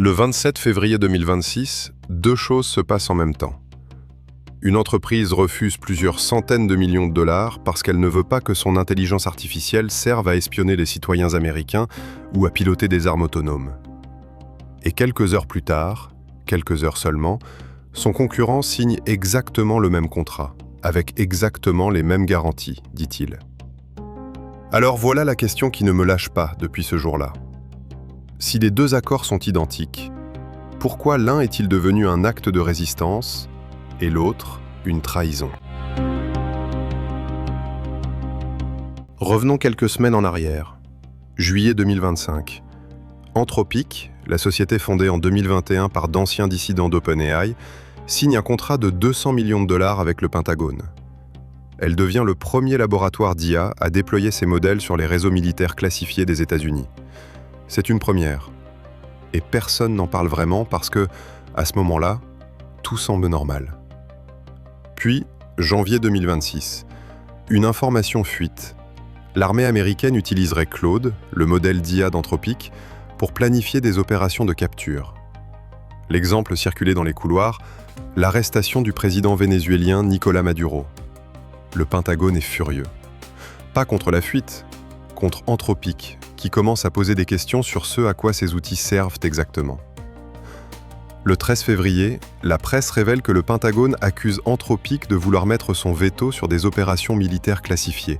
Le 27 février 2026, deux choses se passent en même temps. Une entreprise refuse plusieurs centaines de millions de dollars parce qu'elle ne veut pas que son intelligence artificielle serve à espionner les citoyens américains ou à piloter des armes autonomes. Et quelques heures plus tard, quelques heures seulement, son concurrent signe exactement le même contrat, avec exactement les mêmes garanties, dit-il. Alors voilà la question qui ne me lâche pas depuis ce jour-là. Si les deux accords sont identiques, pourquoi l'un est-il devenu un acte de résistance et l'autre une trahison? Revenons quelques semaines en arrière. Juillet 2025. Anthropic, la société fondée en 2021 par d'anciens dissidents d'OpenAI, signe un contrat de 200 millions de dollars avec le Pentagone. Elle devient le premier laboratoire d'IA à déployer ses modèles sur les réseaux militaires classifiés des États-Unis. C'est une première. Et personne n'en parle vraiment parce que, à ce moment-là, tout semble normal. Puis, janvier 2026, une information fuite. L'armée américaine utiliserait Claude, le modèle d'IA d'Anthropic, pour planifier des opérations de capture. L'exemple circulait dans les couloirs, l'arrestation du président vénézuélien Nicolás Maduro. Le Pentagone est furieux. Pas contre la fuite, contre Anthropic, qui commence à poser des questions sur ce à quoi ces outils servent exactement. Le 13 février, la presse révèle que le Pentagone accuse Anthropic de vouloir mettre son veto sur des opérations militaires classifiées,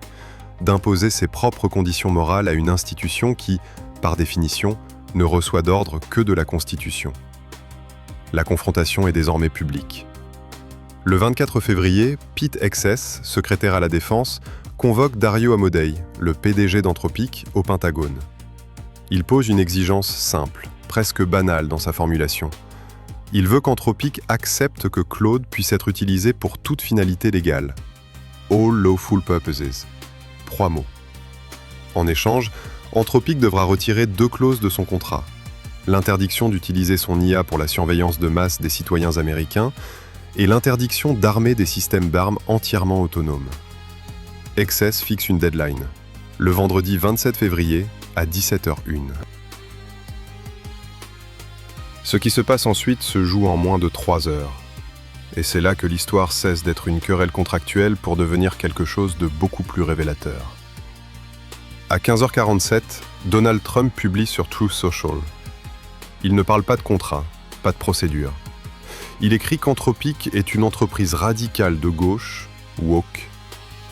d'imposer ses propres conditions morales à une institution qui, par définition, ne reçoit d'ordre que de la Constitution. La confrontation est désormais publique. Le 24 février, Pete Hegseth, secrétaire à la Défense, convoque Dario Amodei, le PDG d'Anthropic, au Pentagone. Il pose une exigence simple, presque banale dans sa formulation. Il veut qu'Anthropic accepte que Claude puisse être utilisé pour toute finalité légale. All lawful purposes. 3 mots. En échange, Anthropic devra retirer 2 clauses de son contrat. L'interdiction d'utiliser son IA pour la surveillance de masse des citoyens américains et l'interdiction d'armer des systèmes d'armes entièrement autonomes. Hegseth fixe une deadline, le vendredi 27 février à 17h01. Ce qui se passe ensuite se joue en moins de 3 heures. Et c'est là que l'histoire cesse d'être une querelle contractuelle pour devenir quelque chose de beaucoup plus révélateur. À 15h47, Donald Trump publie sur Truth Social. Il ne parle pas de contrat, pas de procédure. Il écrit qu'Anthropic est une entreprise radicale de gauche, woke,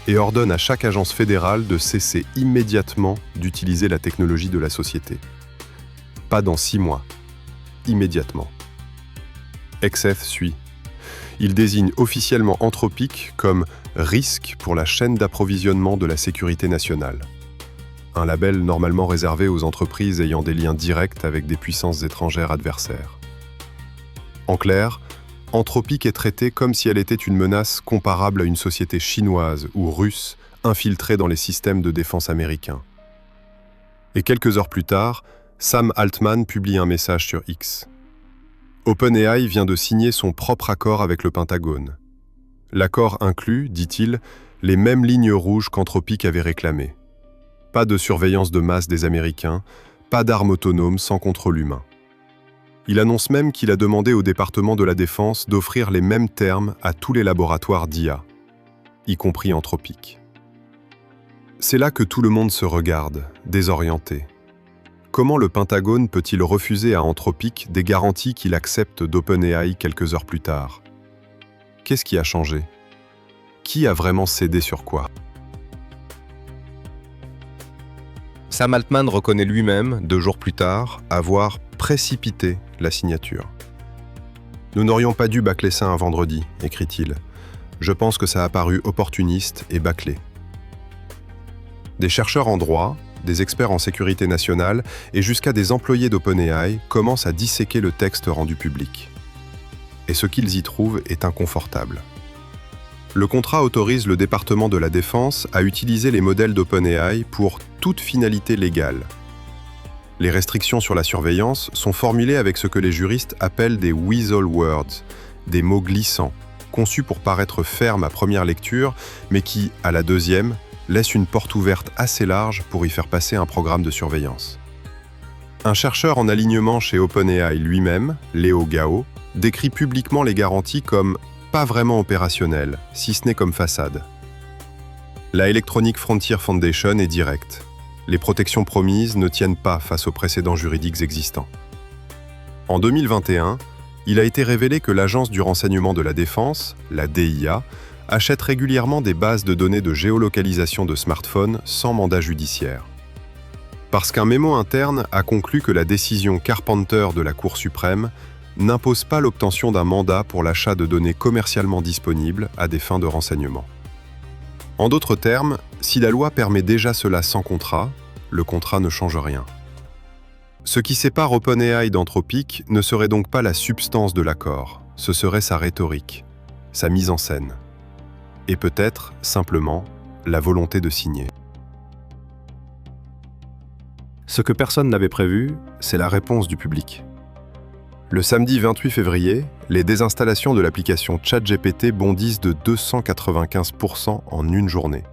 et ordonne à chaque agence fédérale de cesser immédiatement d'utiliser la technologie de la société. Pas dans 6 mois. Immédiatement. Hegseth suit. Il désigne officiellement Anthropic comme risque pour la chaîne d'approvisionnement de la sécurité nationale. Un label normalement réservé aux entreprises ayant des liens directs avec des puissances étrangères adversaires. En clair, Anthropic est traitée comme si elle était une menace comparable à une société chinoise ou russe infiltrée dans les systèmes de défense américains. Et quelques heures plus tard, Sam Altman publie un message sur X. OpenAI vient de signer son propre accord avec le Pentagone. L'accord inclut, dit-il, les mêmes lignes rouges qu'Anthropic avait réclamées. Pas de surveillance de masse des Américains, pas d'armes autonomes sans contrôle humain. Il annonce même qu'il a demandé au département de la Défense d'offrir les mêmes termes à tous les laboratoires d'IA, y compris Anthropic. C'est là que tout le monde se regarde, désorienté. Comment le Pentagone peut-il refuser à Anthropic des garanties qu'il accepte d'OpenAI quelques heures plus tard? Qu'est-ce qui a changé? Qui a vraiment cédé sur quoi? Sam Altman reconnaît lui-même, 2 jours plus tard, avoir précipité la signature. « Nous n'aurions pas dû bâcler ça un vendredi », écrit-il. « Je pense que ça a paru opportuniste et bâclé. » Des chercheurs en droit, des experts en sécurité nationale et jusqu'à des employés d'OpenAI commencent à disséquer le texte rendu public. Et ce qu'ils y trouvent est inconfortable. Le contrat autorise le département de la Défense à utiliser les modèles d'OpenAI pour toute finalité légale. Les restrictions sur la surveillance sont formulées avec ce que les juristes appellent des weasel words, des mots glissants, conçus pour paraître fermes à première lecture, mais qui, à la deuxième, laissent une porte ouverte assez large pour y faire passer un programme de surveillance. Un chercheur en alignement chez OpenAI lui-même, Leo Gao, décrit publiquement les garanties comme pas vraiment opérationnelles, si ce n'est comme façade. La Electronic Frontier Foundation est directe. Les protections promises ne tiennent pas face aux précédents juridiques existants. En 2021, il a été révélé que l'Agence du renseignement de la défense, la DIA, achète régulièrement des bases de données de géolocalisation de smartphones sans mandat judiciaire. Parce qu'un mémo interne a conclu que la décision Carpenter de la Cour suprême n'impose pas l'obtention d'un mandat pour l'achat de données commercialement disponibles à des fins de renseignement. En d'autres termes, si la loi permet déjà cela sans contrat, le contrat ne change rien. Ce qui sépare OpenAI d'Anthropic ne serait donc pas la substance de l'accord, ce serait sa rhétorique, sa mise en scène. Et peut-être, simplement, la volonté de signer. Ce que personne n'avait prévu, c'est la réponse du public. Le samedi 28 février, les désinstallations de l'application ChatGPT bondissent de 295% en une journée.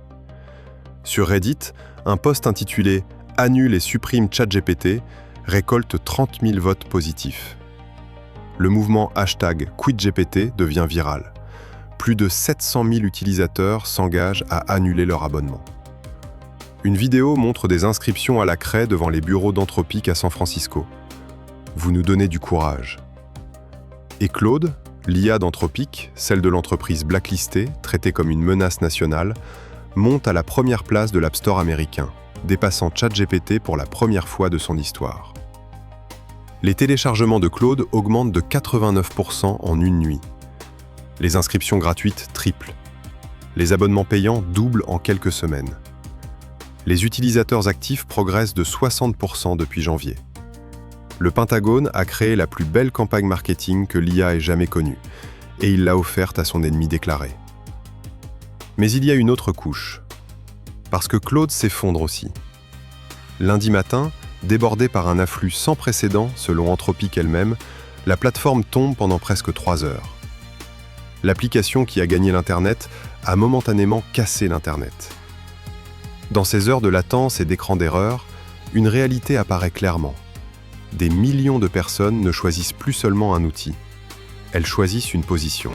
Sur Reddit, un post intitulé « Annule et supprime ChatGPT » récolte 30 000 votes positifs. Le mouvement #QuitGPT devient viral. Plus de 700 000 utilisateurs s'engagent à annuler leur abonnement. Une vidéo montre des inscriptions à la craie devant les bureaux d'Anthropic à San Francisco. Vous nous donnez du courage. Et Claude, l'IA d'Anthropic, celle de l'entreprise blacklistée, traitée comme une menace nationale, monte à la première place de l'App Store américain, dépassant ChatGPT pour la première fois de son histoire. Les téléchargements de Claude augmentent de 89% en une nuit. Les inscriptions gratuites triplent. Les abonnements payants doublent en quelques semaines. Les utilisateurs actifs progressent de 60% depuis janvier. Le Pentagone a créé la plus belle campagne marketing que l'IA ait jamais connue, et il l'a offerte à son ennemi déclaré. Mais il y a une autre couche. Parce que Claude s'effondre aussi. Lundi matin, débordée par un afflux sans précédent selon Anthropic elle-même, la plateforme tombe pendant presque 3 heures. L'application qui a gagné l'Internet a momentanément cassé l'Internet. Dans ces heures de latence et d'écran d'erreur, une réalité apparaît clairement. Des millions de personnes ne choisissent plus seulement un outil, elles choisissent une position.